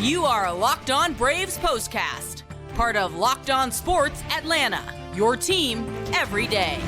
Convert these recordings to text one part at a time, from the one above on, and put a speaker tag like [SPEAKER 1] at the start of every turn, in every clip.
[SPEAKER 1] You are Locked On Braves POSTCAST, part of Locked On Sports Atlanta, your team every day.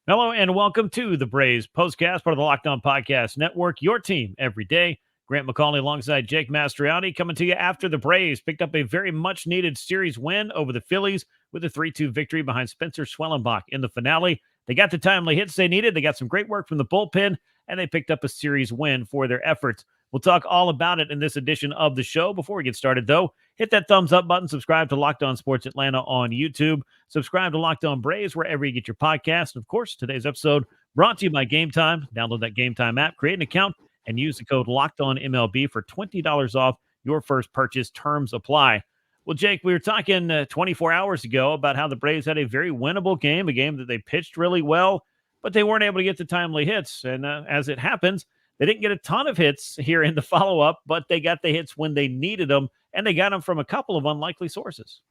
[SPEAKER 2] Hello and welcome to the Braves POSTCAST, part of the Locked On Podcast Network, your team every day. Grant McAuley alongside Jake Mastroianni coming to you after the Braves picked up a very much-needed series win over the Phillies with a 3-2 victory behind Spencer Schwellenbach in the finale. They got the timely hits they needed. They got some great work from the bullpen, and they picked up a series win for their efforts. We'll talk all about it in this edition of the show. Before we get started, though, hit that thumbs up button. Subscribe to Locked On Sports Atlanta on YouTube. Subscribe to Locked On Braves wherever you get your podcast. And, of course, today's episode brought to you by Game Time. Download that Game Time app, create an account, and use the code LOCKEDONMLB for $20 off your first purchase. Terms apply. Well, Jake, we were talking 24 hours ago about how the Braves had a very winnable game, a game that they pitched really well, but they weren't able to get the timely hits. And as it happens, they didn't get a ton of hits here in the follow-up, but they got the hits when they needed them, and they got them from a couple of unlikely sources.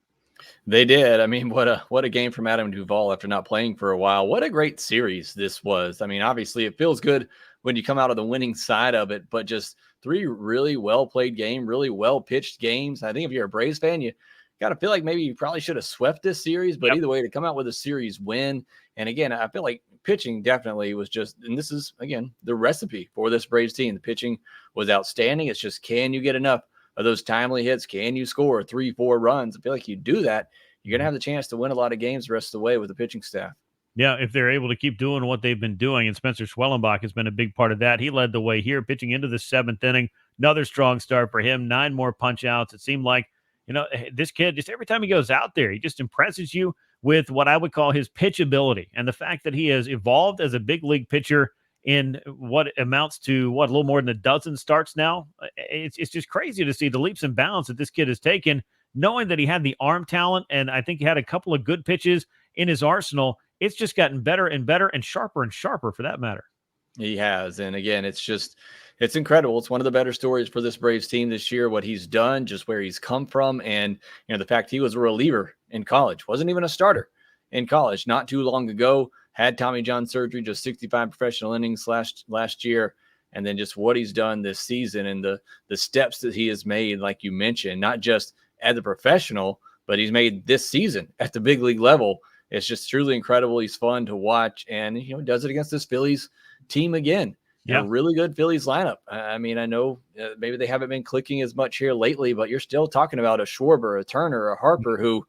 [SPEAKER 3] They did. I mean, what a game from Adam Duvall after not playing for a while. What a great series this was. I mean, obviously it feels good when you come out of the winning side of it, but just three really well-played games, really well-pitched games. I think if you're a Braves fan, you got to feel like maybe you probably should have swept this series, but either way, to come out with a series win. And again, I feel like pitching definitely was just, and this is, again, the recipe for this Braves team. The pitching was outstanding. It's just, can you get enough of those timely hits? Can you score 3-4 runs? I feel like you do that, you're going to have the chance to win a lot of games the rest of the way with the pitching staff.
[SPEAKER 2] Yeah, if they're able to keep doing what they've been doing, and Spencer Schwellenbach has been a big part of that. He led the way here, pitching into the seventh inning. Another strong start for him, 9 more punch-outs. It seemed like, this kid, just every time he goes out there, he just impresses you with what I would call his pitch ability, and the fact that he has evolved as a big league pitcher in what amounts to, a little more than a dozen starts now. It's just crazy to see the leaps and bounds that this kid has taken, knowing that he had the arm talent, and I think he had a couple of good pitches in his arsenal. It's just gotten better and better and sharper for that matter.
[SPEAKER 3] He has. And again, it's incredible. It's one of the better stories for this Braves team this year, what he's done, just where he's come from. And, the fact he was a reliever in college, wasn't even a starter in college not too long ago, had Tommy John surgery, just 65 professional innings last year. And then just what he's done this season and the steps that he has made, like you mentioned, not just as a professional, but he's made this season at the big league level. It's just truly incredible. He's fun to watch, and does it against this Phillies team again.
[SPEAKER 2] Yeah,
[SPEAKER 3] a really good Phillies lineup. I mean, I know maybe they haven't been clicking as much here lately, but you're still talking about a Schwarber, a Turner, a Harper, who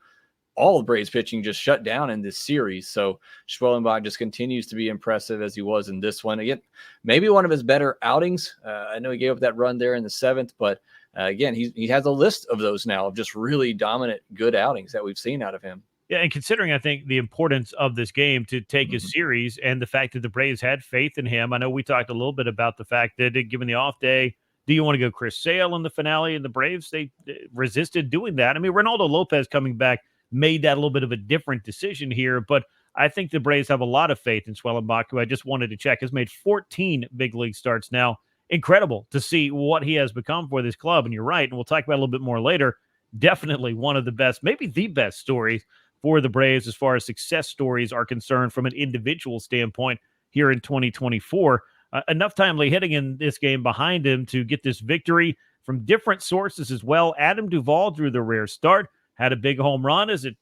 [SPEAKER 3] all the Braves pitching just shut down in this series. So Schwellenbach just continues to be impressive as he was in this one. Again, maybe one of his better outings. I know he gave up that run there in the seventh, but again, he has a list of those now of just really dominant, good outings that we've seen out of him.
[SPEAKER 2] Yeah, and considering, I think, the importance of this game to take a series and the fact that the Braves had faith in him, I know we talked a little bit about the fact that given the off day, do you want to go Chris Sale in the finale? And the Braves, they resisted doing that. I mean, Reynaldo Lopez coming back made that a little bit of a different decision here, but I think the Braves have a lot of faith in Schwellenbach, who I just wanted to check, has made 14 big league starts now. Incredible to see what he has become for this club. And you're right, and we'll talk about it a little bit more later. Definitely one of the best, maybe the best stories for the Braves as far as success stories are concerned from an individual standpoint here in 2024. Enough timely hitting in this game behind him to get this victory from different sources as well. Adam Duvall drew the rare start, had a big home run as it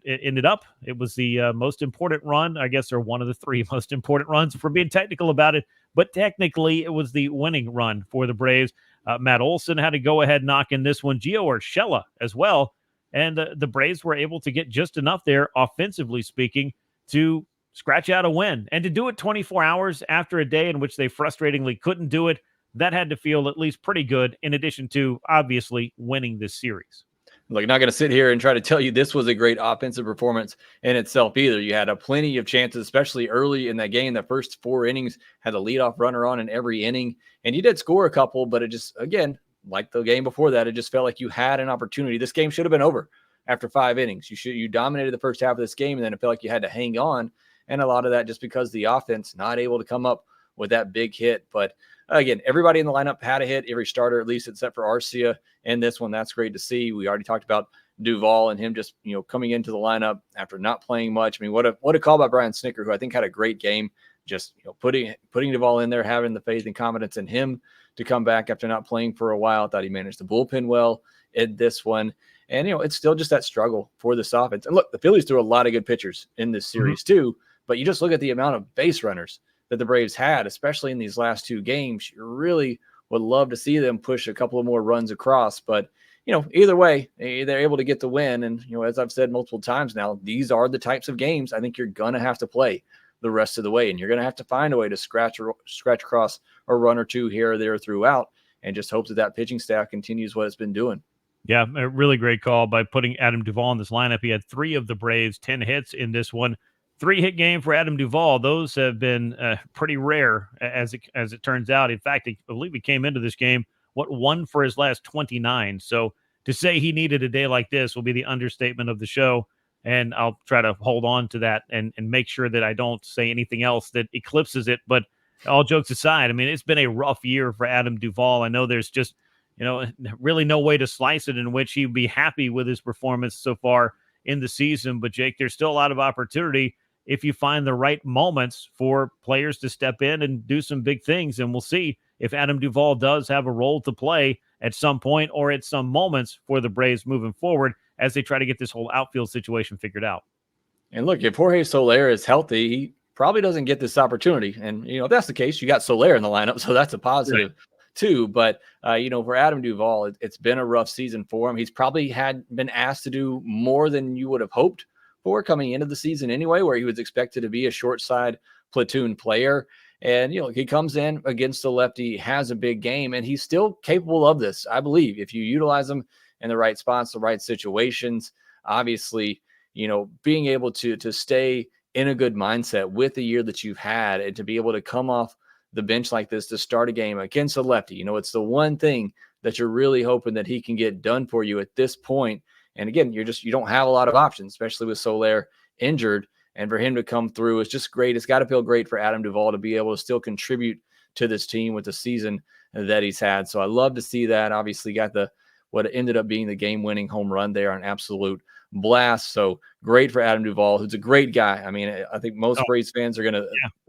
[SPEAKER 2] ended up. It was the most important run, I guess, or one of the 3 most important runs if we're being technical about it. But technically, it was the winning run for the Braves. Matt Olson had a go-ahead knock in this one. Gio Urshela as well. And the Braves were able to get just enough there, offensively speaking, to scratch out a win. And to do it 24 hours after a day in which they frustratingly couldn't do it, that had to feel at least pretty good, in addition to, obviously, winning this series.
[SPEAKER 3] Look, not going to sit here and try to tell you this was a great offensive performance in itself either. You had plenty of chances, especially early in that game. The first 4 innings had a leadoff runner on in every inning. And you did score a couple, but it just, again, like the game before that, it just felt like you had an opportunity. This game should have been over after 5 innings. You dominated the first half of this game, and then it felt like you had to hang on. And a lot of that just because the offense not able to come up with that big hit. But again, everybody in the lineup had a hit, every starter at least, except for Arcia in this one. That's great to see. We already talked about Duvall and him just, coming into the lineup after not playing much. I mean, what a call by Brian Snicker, who I think had a great game just putting Duvall in there, having the faith and confidence in him to come back after not playing for a while. I thought he managed the bullpen well in this one. And, it's still just that struggle for this offense. And look, the Phillies threw a lot of good pitchers in this series too, but you just look at the amount of base runners that the Braves had, especially in these last 2 games. You really would love to see them push a couple of more runs across, but either way, they're able to get the win. And, as I've said multiple times now, these are the types of games I think you're going to have to play the rest of the way. And you're going to have to find a way to scratch across a run or 2 here or there throughout, and just hope that pitching staff continues what it's been doing.
[SPEAKER 2] Yeah, a really great call by putting Adam Duvall in this lineup. He had 3 of the Braves' 10 hits in this one. 3-hit game for Adam Duvall. Those have been pretty rare as it turns out. In fact, I believe he came into this game, 1 for his last 29. So to say he needed a day like this will be the understatement of the show. And I'll try to hold on to that and make sure that I don't say anything else that eclipses it. But all jokes aside, I mean, it's been a rough year for Adam Duvall. I know there's just, really no way to slice it in which he'd be happy with his performance so far in the season. But Jake, there's still a lot of opportunity if you find the right moments for players to step in and do some big things. And we'll see if Adam Duvall does have a role to play at some point or at some moments for the Braves moving forward as they try to get this whole outfield situation figured out.
[SPEAKER 3] And look, if Jorge Soler is healthy, he probably doesn't get this opportunity. And, if that's the case, you got Soler in the lineup, so that's a positive too. But, for Adam Duvall, it's been a rough season for him. He's probably been asked to do more than you would have hoped for coming into the season anyway, where he was expected to be a short side platoon player. And, he comes in against the lefty, has a big game, and he's still capable of this, I believe, if you utilize him in the right spots, the right situations. Obviously, being able to stay in a good mindset with the year that you've had and to be able to come off the bench like this to start a game against a lefty, it's the one thing that you're really hoping that he can get done for you at this point. And again, you don't have a lot of options, especially with Soler injured. And for him to come through is just great. It's got to feel great for Adam Duvall to be able to still contribute to this team with the season that he's had. So I love to see that. Obviously got what ended up being the game-winning home run there, an absolute blast. So great for Adam Duvall, who's a great guy. I mean, I think most Braves fans are going to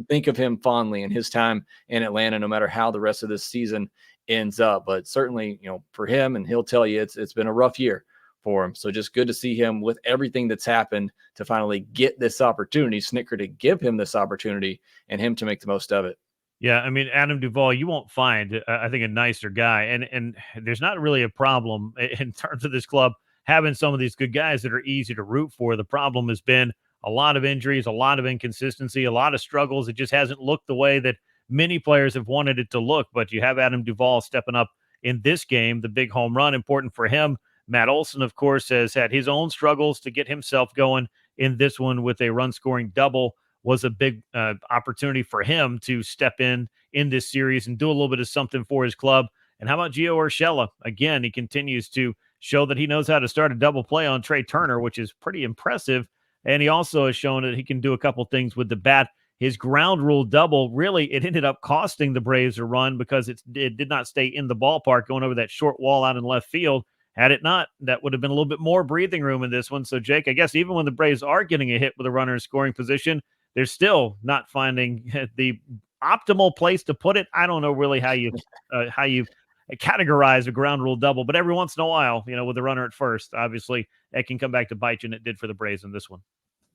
[SPEAKER 3] think of him fondly in his time in Atlanta, no matter how the rest of this season ends up. But certainly, for him, and he'll tell you it's been a rough year for him. So just good to see him with everything that's happened to finally get this opportunity, Snicker to give him this opportunity and him to make the most of it.
[SPEAKER 2] Yeah, I mean, Adam Duvall, you won't find, I think, a nicer guy. And there's not really a problem in terms of this club having some of these good guys that are easy to root for. The problem has been a lot of injuries, a lot of inconsistency, a lot of struggles. It just hasn't looked the way that many players have wanted it to look. But you have Adam Duvall stepping up in this game, the big home run, important for him. Matt Olson, of course, has had his own struggles to get himself going in this one with a run-scoring double. Was a big opportunity for him to step in this series and do a little bit of something for his club. And how about Gio Urshela? Again, he continues to show that he knows how to start a double play on Trey Turner, which is pretty impressive. And he also has shown that he can do a couple things with the bat. His ground rule double, really, it ended up costing the Braves a run because it did not stay in the ballpark, going over that short wall out in left field. Had it not, that would have been a little bit more breathing room in this one. So, Jake, I guess even when the Braves are getting a hit with a runner in scoring position, they're still not finding the optimal place to put it. I don't know really how you categorize a ground rule double, but every once in a while, with the runner at first, obviously that can come back to bite you, and it did for the Braves in this one.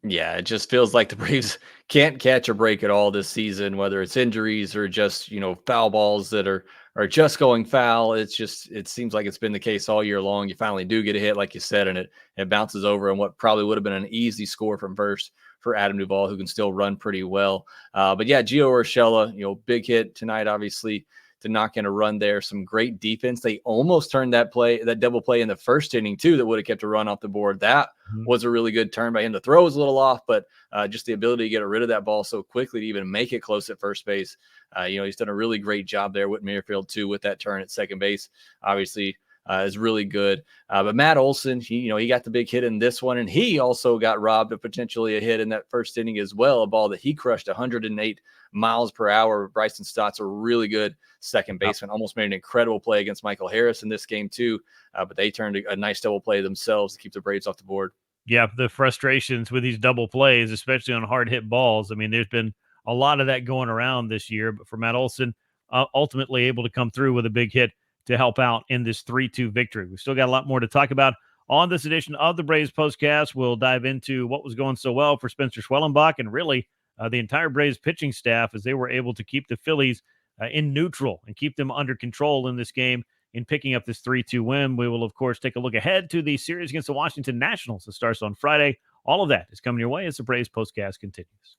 [SPEAKER 2] Yeah,
[SPEAKER 3] it just feels like the Braves can't catch a break at all this season, whether it's injuries or just, foul balls that are just going foul. It seems like it's been the case all year long. You finally do get a hit, like you said, and it bounces over on what probably would have been an easy score from first for Adam Duvall, who can still run pretty well. But yeah, Gio Urshela, big hit tonight, obviously, to knock in a run there. Some great defense. They almost turned that double play in the first inning too, that would have kept a run off the board. That was a really good turn by him. The throw was a little off, but just the ability to get rid of that ball so quickly to even make it close at first base. He's done a really great job there with Merrifield too, with that turn at second base. Obviously, is really good. But Matt Olson, he got the big hit in this one, and he also got robbed of potentially a hit in that first inning as well, a ball that he crushed 108 miles per hour. Bryson Stott's a really good second baseman, almost made an incredible play against Michael Harris in this game too, but they turned a nice double play themselves to keep the Braves off the board.
[SPEAKER 2] Yeah, the frustrations with these double plays, especially on hard hit balls. I mean, there's been a lot of that going around this year. But for Matt Olson, ultimately able to come through with a big hit to help out in this 3-2 victory. We've still got a lot more to talk about on this edition of the Braves Postcast. We'll dive into what was going so well for Spencer Schwellenbach and really the entire Braves pitching staff as they were able to keep the Phillies in neutral and keep them under control in this game in picking up this 3-2 win. We will, of course, take a look ahead to the series against the Washington Nationals that starts on Friday. All of that is coming your way as the Braves Postcast continues.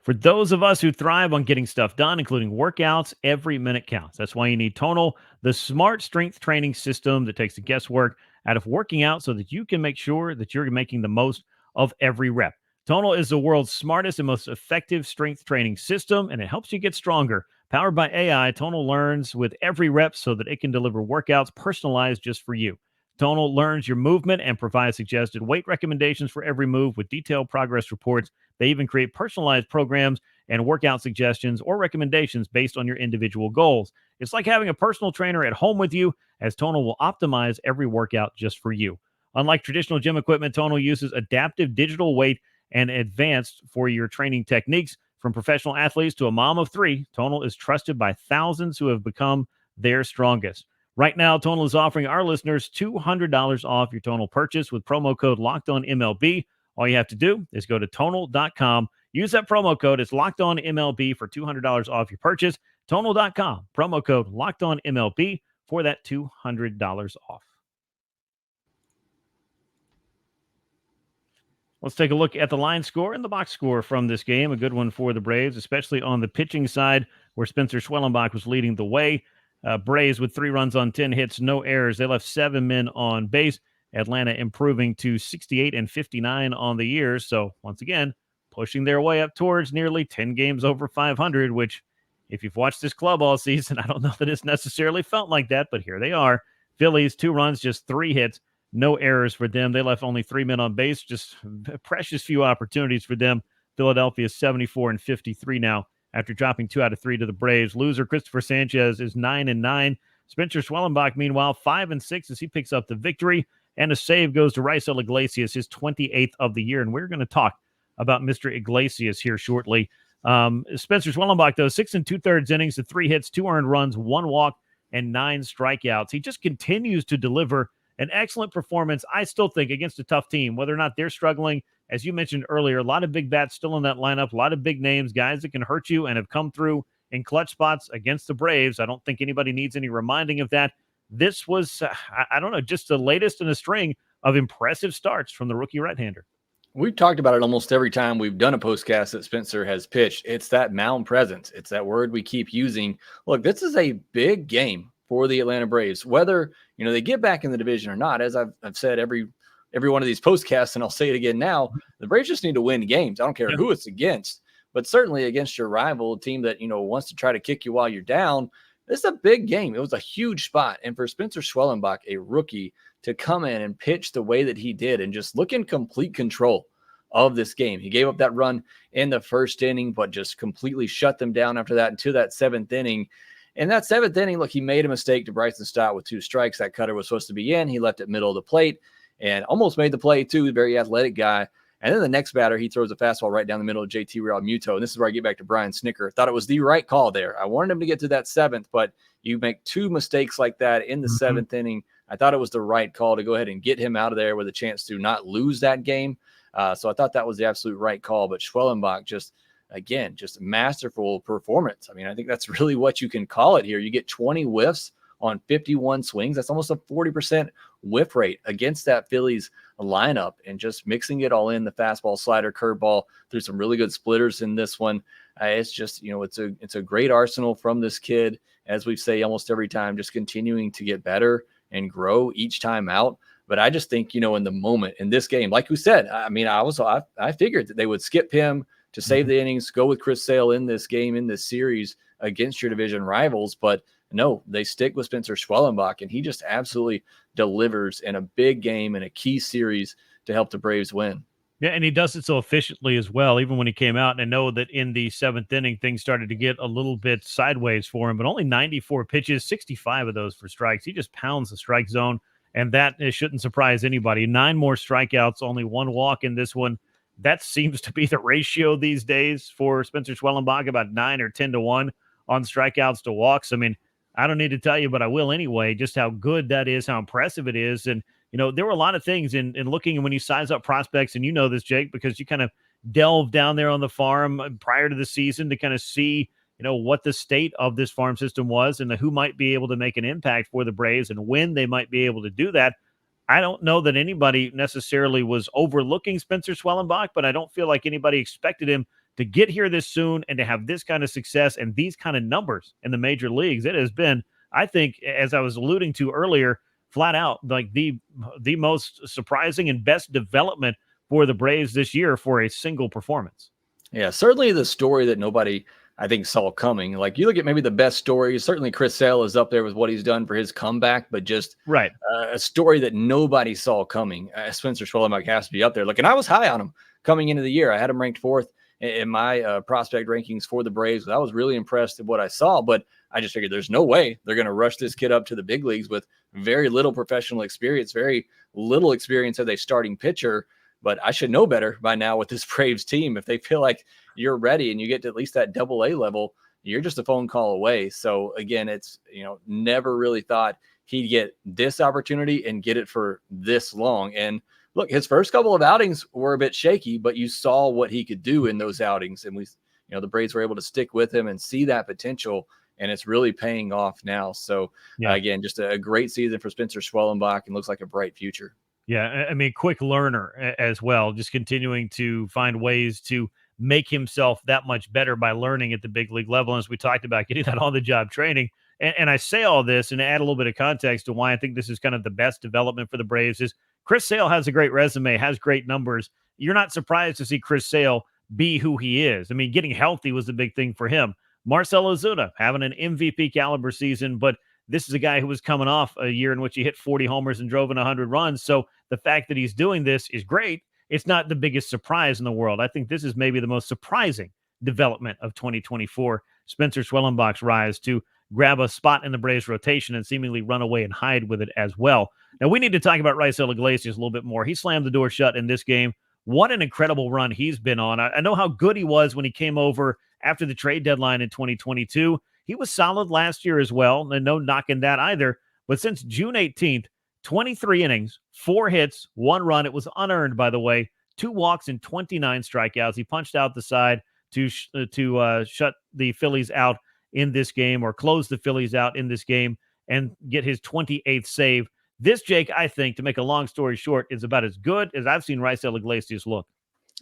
[SPEAKER 2] For those of us who thrive on getting stuff done, including workouts, every minute counts. That's why you need Tonal, the smart strength training system that takes the guesswork out of working out so that you can make sure that you're making the most of every rep. Tonal is the world's smartest and most effective strength training system, and it helps you get stronger. Powered by AI, Tonal learns with every rep so that it can deliver workouts personalized just for you. Tonal learns your movement and provides suggested weight recommendations for every move with detailed progress reports. They even create personalized programs and workout suggestions or recommendations based on your individual goals. It's like having a personal trainer at home with you, as Tonal will optimize every workout just for you. Unlike traditional gym equipment, Tonal uses adaptive digital weight and advanced for your training techniques. From professional athletes to a mom of 3, Tonal is trusted by thousands who have become their strongest. Right now, Tonal is offering our listeners $200 off your Tonal purchase with promo code LOCKEDONMLB. All you have to do is go to Tonal.com. Use that promo code. It's LOCKEDONMLB for $200 off your purchase. Tonal.com. Promo code LOCKEDONMLB for that $200 off. Let's take a look at the line score and the box score from this game. A good one for the Braves, especially on the pitching side where Spencer Schwellenbach was leading the way. Braves with 3 runs on 10 hits, no errors. They left 7 men on base. Atlanta improving to 68 and 59 on the year. So once again, pushing their way up towards nearly 10 games over 500, which if you've watched this club all season, I don't know that it's necessarily felt like that, but here they are. Phillies, 2 runs, just 3 hits. No errors for them. They left only 3 men on base, just precious few opportunities for them. Philadelphia is 74 and 53 now after dropping 2 out of 3 to the Braves. Loser Christopher Sanchez is 9-9. Spencer Schwellenbach, meanwhile, 5-6 as he picks up the victory. And a save goes to Raisel Iglesias, his 28th of the year. And we're going to talk about Mr. Iglesias here shortly. Spencer Schwellenbach, though, 6 2/3 innings, 3 hits, 2 earned runs, 1 walk, and 9 strikeouts. He just continues to deliver an excellent performance, I still think, against a tough team, whether or not they're struggling. As you mentioned earlier, a lot of big bats still in that lineup, a lot of big names, guys that can hurt you and have come through in clutch spots against the Braves. I don't think anybody needs any reminding of that. This was, I don't know, just the latest in a string of impressive starts from the rookie right-hander.
[SPEAKER 3] We've talked about it almost every time we've done a postcast that Spencer has pitched. It's that mound presence. It's that word we keep using. Look, this is a big game for the Atlanta Braves, whether they get back in the division or not. As I've said every one of these postcasts, and I'll say it again now, the Braves just need to win games. I don't care who it's against, but certainly against your rival, a team that wants to try to kick you while you're down. This is a big game. It was a huge spot. And for Spencer Schwellenbach, a rookie, to come in and pitch the way that he did and just look in complete control of this game. He gave up that run in the first inning, but just completely shut them down after that into that 7th inning. In that 7th inning, look, he made a mistake to Bryson Stott with 2 strikes. That cutter was supposed to be in. He left it middle of the plate and almost made the play too. Very athletic guy. And then the next batter, he throws a fastball right down the middle of JT Realmuto. And this is where I get back to Brian Snicker. Thought it was the right call there. I wanted him to get to that 7th, but you make 2 mistakes like that in the 7th inning. I thought it was the right call to go ahead and get him out of there with a chance to not lose that game. So I thought that was the absolute right call. But Schwellenbach just a masterful performance. I mean, I think that's really what you can call it here. You get 20 whiffs on 51 swings. That's almost a 40% whiff rate against that Phillies lineup, and just mixing it all in, the fastball, slider, curveball, through some really good splitters in this one. It's just, it's a great arsenal from this kid, as we say almost every time, just continuing to get better and grow each time out. But I just think, in the moment in this game, like we said, I mean, I figured that they would skip him to save the innings, go with Chris Sale in this game, in this series against your division rivals. But no, they stick with Spencer Schwellenbach, and he just absolutely delivers in a big game in a key series to help the Braves win.
[SPEAKER 2] Yeah, and he does it so efficiently as well, even when he came out. And I know that in the 7th inning, things started to get a little bit sideways for him, but only 94 pitches, 65 of those for strikes. He just pounds the strike zone And that it shouldn't surprise anybody. 9 more strikeouts, only 1 walk in this one. That seems to be the ratio these days for Spencer Schwellenbach, about 9 or 10 to 1 on strikeouts to walks. I mean, I don't need to tell you, but I will anyway, just how good that is, how impressive it is. And, there were a lot of things in looking when you size up prospects, and you know this, Jake, because you kind of delve down there on the farm prior to the season to kind of see, what the state of this farm system was and who might be able to make an impact for the Braves and when they might be able to do that. I don't know that anybody necessarily was overlooking Spencer Schwellenbach, but I don't feel like anybody expected him to get here this soon and to have this kind of success and these kind of numbers in the major leagues. It has been, I think, as I was alluding to earlier, flat out like the most surprising and best development for the Braves this year for a single performance.
[SPEAKER 3] Yeah, certainly the story that nobody, I think, saw coming. Like, you look at maybe the best stories, certainly Chris Sale is up there with what he's done for his comeback, but just
[SPEAKER 2] right.
[SPEAKER 3] A story that nobody saw coming. Spencer Schwellenbach has to be up there. Look, and I was high on him coming into the year. I had him ranked 4th in my prospect rankings for the Braves. I was really impressed with what I saw, but I just figured there's no way they're going to rush this kid up to the big leagues with very little professional experience, very little experience as a starting pitcher. But I should know better by now with this Braves team. If they feel like you're ready and you get to at least that AA level, you're just a phone call away. So again, it's, never really thought he'd get this opportunity and get it for this long. And look, his first couple of outings were a bit shaky, but you saw what he could do in those outings. And the Braves were able to stick with him and see that potential, and it's really paying off now. So again, just a great season for Spencer Schwellenbach, and looks like a bright future.
[SPEAKER 2] Yeah, I mean, quick learner as well, just continuing to find ways to make himself that much better by learning at the big league level. As we talked about, getting that on-the-job training. And I say all this and add a little bit of context to why I think this is kind of the best development for the Braves is Chris Sale has a great resume, has great numbers. You're not surprised to see Chris Sale be who he is. I mean, getting healthy was the big thing for him. Marcell Ozuna having an MVP caliber season, but this is a guy who was coming off a year in which he hit 40 homers and drove in 100 runs. So the fact that he's doing this is great. It's not the biggest surprise in the world. I think this is maybe the most surprising development of 2024. Spencer Schwellenbach's rise to grab a spot in the Braves rotation and seemingly run away and hide with it as well. Now, we need to talk about Raisel Iglesias a little bit more. He slammed the door shut in this game. What an incredible run he's been on. I know how good he was when he came over after the trade deadline in 2022. He was solid last year as well, and no knocking that either. But since June 18th, 23 innings, 4 hits, 1 run. It was unearned, by the way. 2 walks and 29 strikeouts. He punched out the side to shut the Phillies out in this game, or close the Phillies out in this game, and get his 28th save. This, Jake, I think, to make a long story short, is about as good as I've seen Raisel Iglesias look.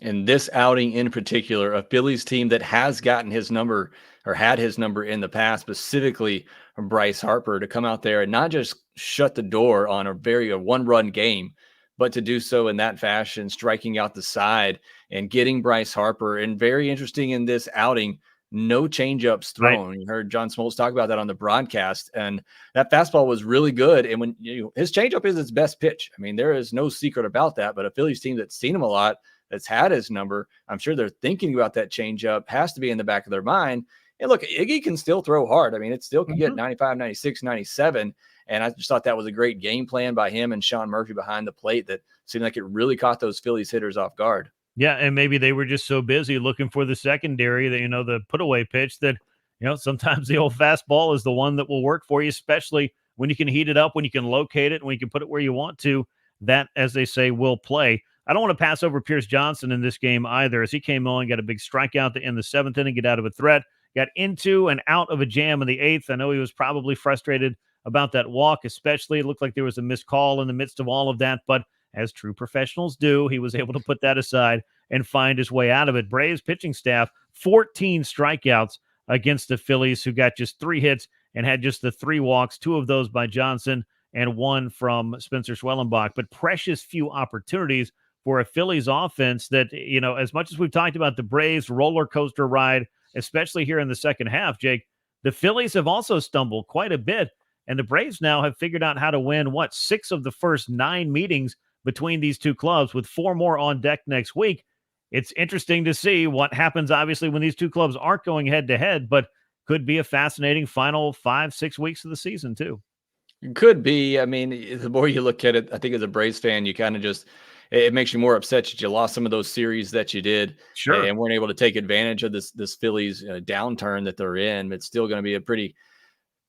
[SPEAKER 3] And this outing in particular, a Phillies team that has gotten his number or had his number in the past, specifically Bryce Harper, to come out there and not just shut the door on a 1-run game, but to do so in that fashion, striking out the side and getting Bryce Harper. And very interesting in this outing, no changeups thrown. Right. You heard John Smoltz talk about that on the broadcast, and that fastball was really good. And when his changeup is his best pitch, I mean, there is no secret about that. But a Phillies team that's seen him a lot, that's had his number, I'm sure they're thinking about that changeup, has to be in the back of their mind. And look, Iggy can still throw hard. I mean, it still can get 95, 96, 97. And I just thought that was a great game plan by him and Sean Murphy behind the plate that seemed like it really caught those Phillies hitters off guard.
[SPEAKER 2] Yeah, and maybe they were just so busy looking for the secondary that, the put-away pitch that, sometimes the old fastball is the one that will work for you, especially when you can heat it up, when you can locate it, when you can put it where you want to. That, as they say, will play. I don't want to pass over Pierce Johnson in this game either, as he came on, got a big strikeout in the 7th inning, get out of a threat, got into and out of a jam in the 8th. I know he was probably frustrated about that walk, especially. It looked like there was a missed call in the midst of all of that, but as true professionals do, he was able to put that aside and find his way out of it. Braves pitching staff, 14 strikeouts against the Phillies, who got just 3 hits and had just the 3 walks, 2 of those by Johnson and 1 from Spencer Schwellenbach, but precious few opportunities for a Phillies offense that, as much as we've talked about the Braves roller coaster ride, especially here in the second half, Jake, the Phillies have also stumbled quite a bit, and the Braves now have figured out how to win, 6 of the first 9 meetings between these two clubs, with 4 more on deck next week. It's interesting to see what happens, obviously, when these two clubs aren't going head-to-head, but could be a fascinating final 5-6 weeks of the season, too.
[SPEAKER 3] Could be. I mean, the more you look at it, I think as a Braves fan, you kind of just it makes you more upset that you lost some of those series that you did
[SPEAKER 2] Sure.
[SPEAKER 3] and weren't able to take advantage of this Phillies downturn that they're in. It's still going to be a pretty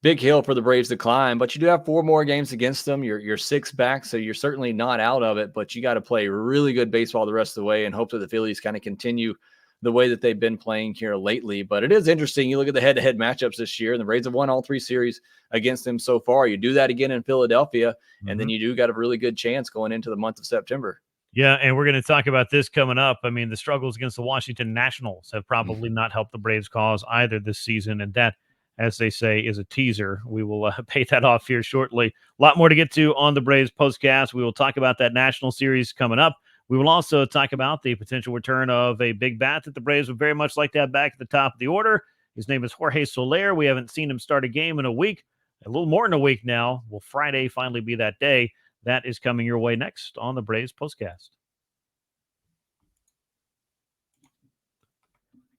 [SPEAKER 3] big hill for the Braves to climb, but you do have 4 more games against them. You're 6 back, so you're certainly not out of it, but you got to play really good baseball the rest of the way and hope that the Phillies kind of continue the way that they've been playing here lately. But it is interesting. You look at the head-to-head matchups this year, and the Braves have won all 3 series against them so far. You do that again in Philadelphia, and then you do got a really good chance going into the month of September.
[SPEAKER 2] Yeah, and we're going to talk about this coming up. I mean, the struggles against the Washington Nationals have probably not helped the Braves' cause either this season, and that, as they say, is a teaser. We will pay that off here shortly. A lot more to get to on the Braves postcast. We will talk about that National Series coming up. We will also talk about the potential return of a big bat that the Braves would very much like to have back at the top of the order. His name is Jorge Soler. We haven't seen him start a game in a week, a little more than a week now. Will Friday finally be that day? That is coming your way next on the Braves postcast.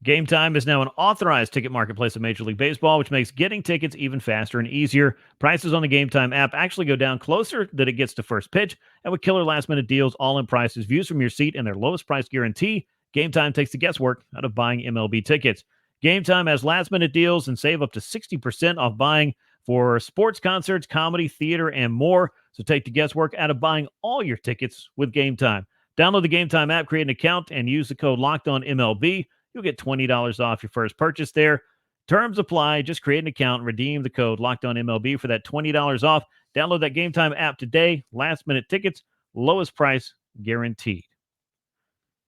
[SPEAKER 2] Game Time is now an authorized ticket marketplace of Major League Baseball, which makes getting tickets even faster and easier. Prices on the Game Time app actually go down closer than it gets to first pitch, and with killer last-minute deals, all-in prices, views from your seat, and their lowest price guarantee, Game Time takes the guesswork out of buying MLB tickets. Game Time has last-minute deals and save up to 60% off buying for sports, concerts, comedy, theater, and more. So take the guesswork out of buying all your tickets with Game Time. Download the Game Time app, create an account, and use the code LOCKEDONMLB. You'll get $20 off your first purchase there. Terms apply. Just create an account and redeem the code LOCKEDONMLB for that $20 off. Download that Game Time app today. Last-minute tickets, lowest price guaranteed.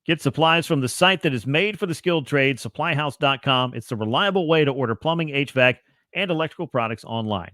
[SPEAKER 2] Get supplies from the site that is made for the skilled trade, supplyhouse.com. It's the reliable way to order plumbing, HVAC, and electrical products online.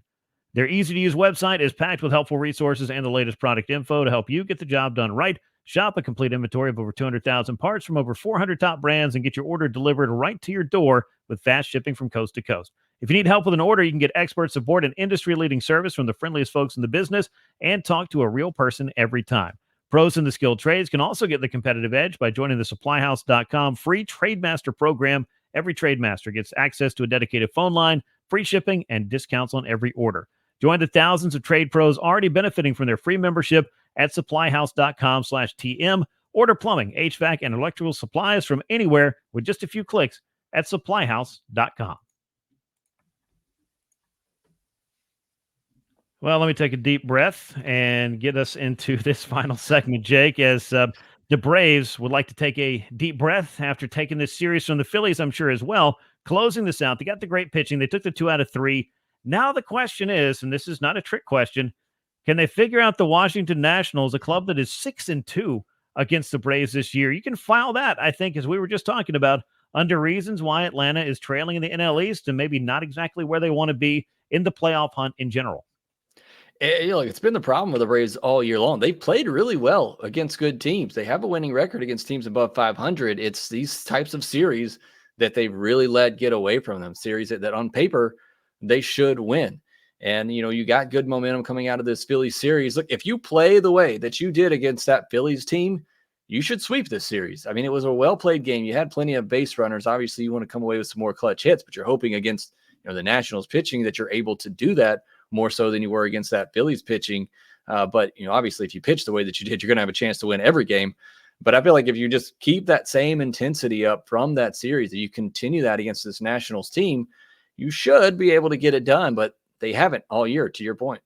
[SPEAKER 2] Their easy-to-use website is packed with helpful resources and the latest product info to help you get the job done right. Shop a complete inventory of over 200,000 parts from over 400 top brands and get your order delivered right to your door with fast shipping from coast to coast. If you need help with an order, you can get expert support and industry-leading service from the friendliest folks in the business and talk to a real person every time. Pros in the skilled trades can also get the competitive edge by joining the supplyhouse.com free Trademaster program. Every Trademaster gets access to a dedicated phone line, free shipping, and discounts on every order. Join the thousands of trade pros already benefiting from their free membership at supplyhouse.com/TM. Order plumbing, HVAC, and electrical supplies from anywhere with just a few clicks at supplyhouse.com. Well, let me take a deep breath and get us into this final segment, Jake, as the Braves would like to take a deep breath after taking this series from the Phillies, I'm sure, as well. Closing this out, they got the great pitching. They took the 2 out of 3. Now the question is, and this is not a trick question, can they figure out the Washington Nationals, a club that is 6-2 against the Braves this year? You can file that, I think, as we were just talking about, under reasons why Atlanta is trailing in the NL East and maybe not exactly where they want to be in the playoff hunt in general.
[SPEAKER 3] It's been the problem with the Braves all year long. They played really well against good teams. They have a winning record against teams above 500. It's these types of series that they've really let get away from them. Series that on paper they should win. And, you got good momentum coming out of this Phillies series. Look, if you play the way that you did against that Phillies team, you should sweep this series. I mean, it was a well-played game. You had plenty of base runners. Obviously, you want to come away with some more clutch hits, but you're hoping against the Nationals pitching that you're able to do that more so than you were against that Phillies pitching. But, obviously, if you pitch the way that you did, you're going to have a chance to win every game. But I feel like if you just keep that same intensity up from that series, that you continue that against this Nationals team, you should be able to get it done. But they haven't all year, to your point.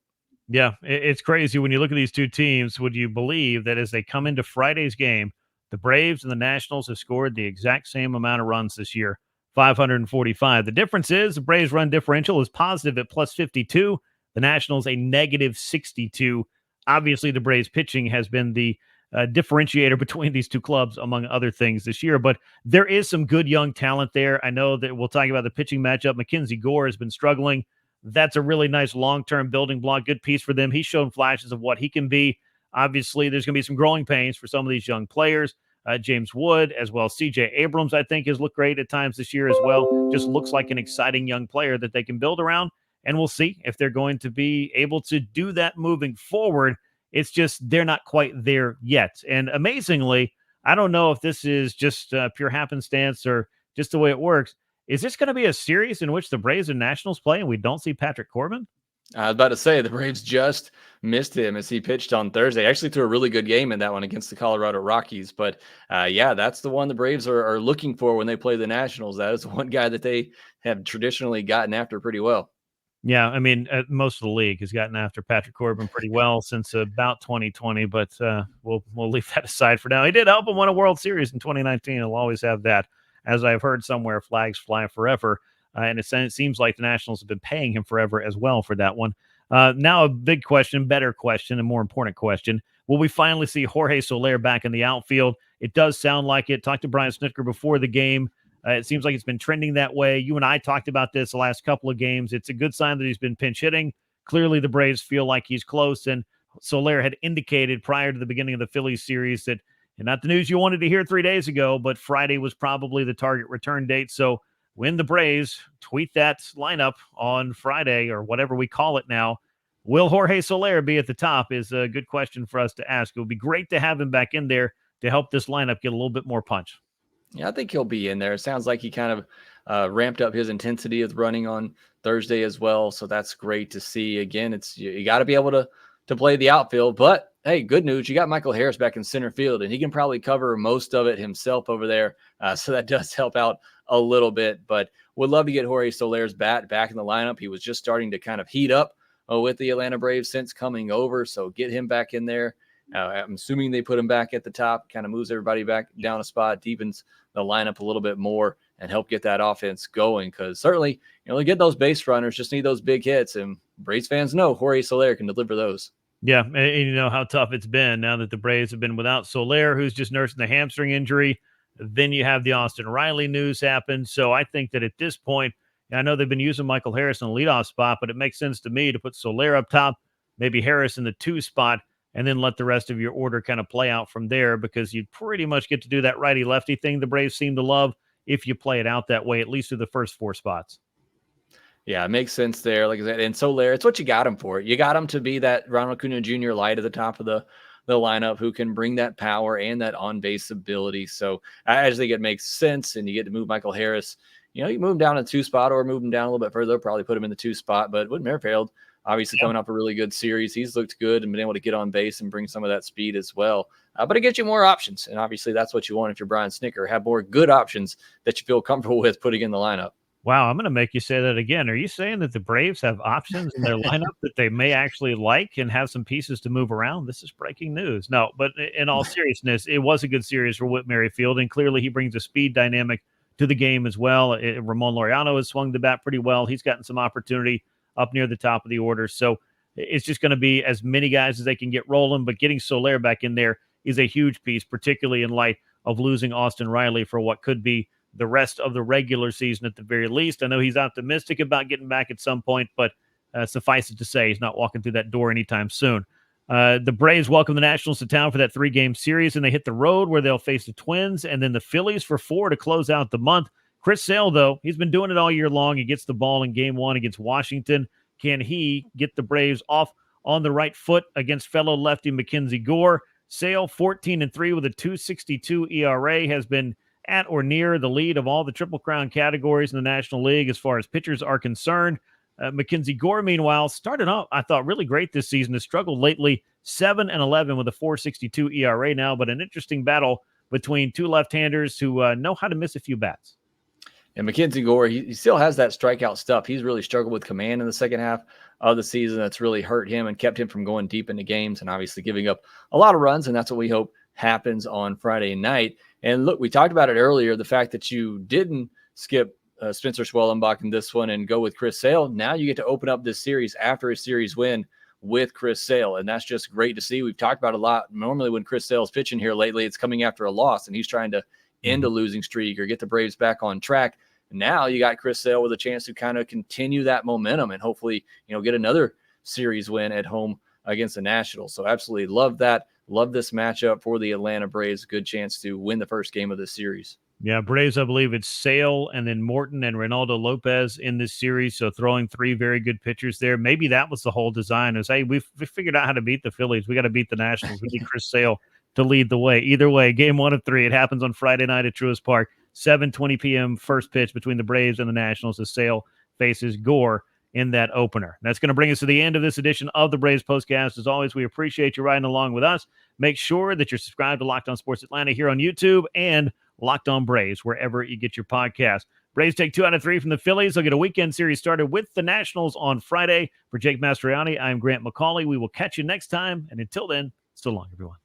[SPEAKER 2] Yeah, it's crazy when you look at these two teams. Would you believe that as they come into Friday's game, the Braves and the Nationals have scored the exact same amount of runs this year, 545. The difference is the Braves run differential is positive at plus 52. The Nationals a negative 62. Obviously, the Braves pitching has been the differentiator between these two clubs, among other things this year. But there is some good young talent there. I know that we'll talk about the pitching matchup. Mackenzie Gore has been struggling. That's a really nice long-term building block, good piece for them. He's shown flashes of what he can be. Obviously, there's going to be some growing pains for some of these young players. James Wood, as well as C.J. Abrams, I think, has looked great at times this year as well. Just looks like an exciting young player that they can build around, and we'll see if they're going to be able to do that moving forward. It's just they're not quite there yet. And amazingly, I don't know if this is just pure happenstance or just the way it works. Is this going to be a series in which the Braves and Nationals play and we don't see Patrick Corbin?
[SPEAKER 3] I was about to say the Braves just missed him as he pitched on Thursday. Actually, threw a really good game in that one against the Colorado Rockies. But yeah, that's the one the Braves are looking for when they play the Nationals. That is the one guy that they have traditionally gotten after pretty well.
[SPEAKER 2] Yeah, I mean, most of the league has gotten after Patrick Corbin pretty well since about 2020, but we'll leave that aside for now. He did help him win a World Series in 2019. He'll always have that. As I've heard somewhere, flags fly forever, and it seems like the Nationals have been paying him forever as well for that one. Now, a big question, better question, and more important question: will we finally see Jorge Soler back in the outfield? It does sound like it. Talked to Brian Snitker before the game. It seems like it's been trending that way. You and I talked about this the last couple of games. It's a good sign that he's been pinch hitting. Clearly, the Braves feel like he's close. And Soler had indicated prior to the beginning of the Phillies series that, and not the news you wanted to hear 3 days ago, but Friday was probably the target return date. So when the Braves tweet that lineup on Friday or whatever we call it now, will Jorge Soler be at the top is a good question for us to ask. It would be great to have him back in there to help this lineup get a little bit more punch.
[SPEAKER 3] Yeah, I think he'll be in there. It sounds like he kind of ramped up his intensity of running on Thursday as well. So that's great to see. Again, it's you got to be able to play the outfield. But hey, good news, you got Michael Harris back in center field, and he can probably cover most of it himself over there. So that does help out a little bit. But would love to get Jorge Soler's bat back in the lineup. He was just starting to kind of heat up with the Atlanta Braves since coming over. So get him back in there. I'm assuming they put him back at the top, kind of moves everybody back down a spot, deepens the lineup a little bit more, and help get that offense going. Because certainly, they get those base runners, just need those big hits. And Braves fans know Jorge Soler can deliver those.
[SPEAKER 2] Yeah, and you know how tough it's been now that the Braves have been without Soler, who's just nursing the hamstring injury. Then you have the Austin Riley news happen. So I think that at this point, I know they've been using Michael Harris in the leadoff spot, but it makes sense to me to put Soler up top, maybe Harris in the 2 spot, and then let the rest of your order kind of play out from there, because you pretty much get to do that righty-lefty thing the Braves seem to love if you play it out that way, at least through the first 4 spots.
[SPEAKER 3] Yeah, it makes sense there. Like I said, and Soler, it's what you got him for. You got him to be that Ronald Acuna Jr. light at the top of the lineup who can bring that power and that on-base ability. So I just think it makes sense, and you get to move Michael Harris. You move him down in the 2 spot or move him down a little bit further, probably put him in the 2 spot. But Whit Merrifield, obviously coming off a really good series. He's looked good and been able to get on base and bring some of that speed as well. But it gets you more options. And obviously that's what you want if you're Brian Snitker. Have more good options that you feel comfortable with putting in the lineup.
[SPEAKER 2] Wow, I'm going to make you say that again. Are you saying that the Braves have options in their lineup that they may actually like and have some pieces to move around? This is breaking news. No, but in all seriousness, it was a good series for Whit Merrifield, and clearly he brings a speed dynamic to the game as well. Ramon Laureano has swung the bat pretty well. He's gotten some opportunity up near the top of the order. So it's just going to be as many guys as they can get rolling, but getting Soler back in there is a huge piece, particularly in light of losing Austin Riley for what could be the rest of the regular season at the very least. I know he's optimistic about getting back at some point, but suffice it to say, he's not walking through that door anytime soon. The Braves welcome the Nationals to town for that 3-game series, and they hit the road where they'll face the Twins and then the Phillies for 4 to close out the month. Chris Sale, though, he's been doing it all year long. He gets the ball in game 1 against Washington. Can he get the Braves off on the right foot against fellow lefty Mackenzie Gore? Sale, 14-3 with a 2.62 ERA, has been at or near the lead of all the Triple Crown categories in the National League as far as pitchers are concerned. Mackenzie Gore, meanwhile, started off, I thought, really great this season. Has struggled lately, 7-11 with a 4.62 ERA now, but an interesting battle between 2 left-handers who know how to miss a few bats.
[SPEAKER 3] And Mackenzie Gore, he still has that strikeout stuff. He's really struggled with command in the second half of the season. That's really hurt him and kept him from going deep into games and obviously giving up a lot of runs, and that's what we hope happens on Friday night. And look, we talked about it earlier, the fact that you didn't skip Spencer Schwellenbach in this one and go with Chris Sale. Now you get to open up this series after a series win with Chris Sale, and that's just great to see. We've talked about it a lot. Normally when Chris Sale's pitching here lately, it's coming after a loss, and he's trying to end a losing streak or get the Braves back on track. Now you got Chris Sale with a chance to kind of continue that momentum and hopefully, get another series win at home against the Nationals. So absolutely love that. Love this matchup for the Atlanta Braves. Good chance to win the first game of this series.
[SPEAKER 2] Yeah, Braves, I believe it's Sale and then Morton and Reynaldo Lopez in this series. So throwing 3 very good pitchers there. Maybe that was the whole design is, hey, we figured out how to beat the Phillies. We got to beat the Nationals. We need Chris Sale to lead the way. Either way, game 1 of 3. It happens on Friday night at Truist Park. 7:20 p.m. first pitch between the Braves and the Nationals as Sale faces Gore. in that opener. That's going to bring us to the end of this edition of the Braves Postcast. As always, we appreciate you riding along with us. Make sure that you're subscribed to Locked On Sports Atlanta here on YouTube and Locked On Braves, wherever you get your podcast. Braves take 2 out of 3 from the Phillies. They'll get a weekend series started with the Nationals on Friday. For Jake Mastroianni, I'm Grant McAuley. We will catch you next time. And until then, so long, everyone.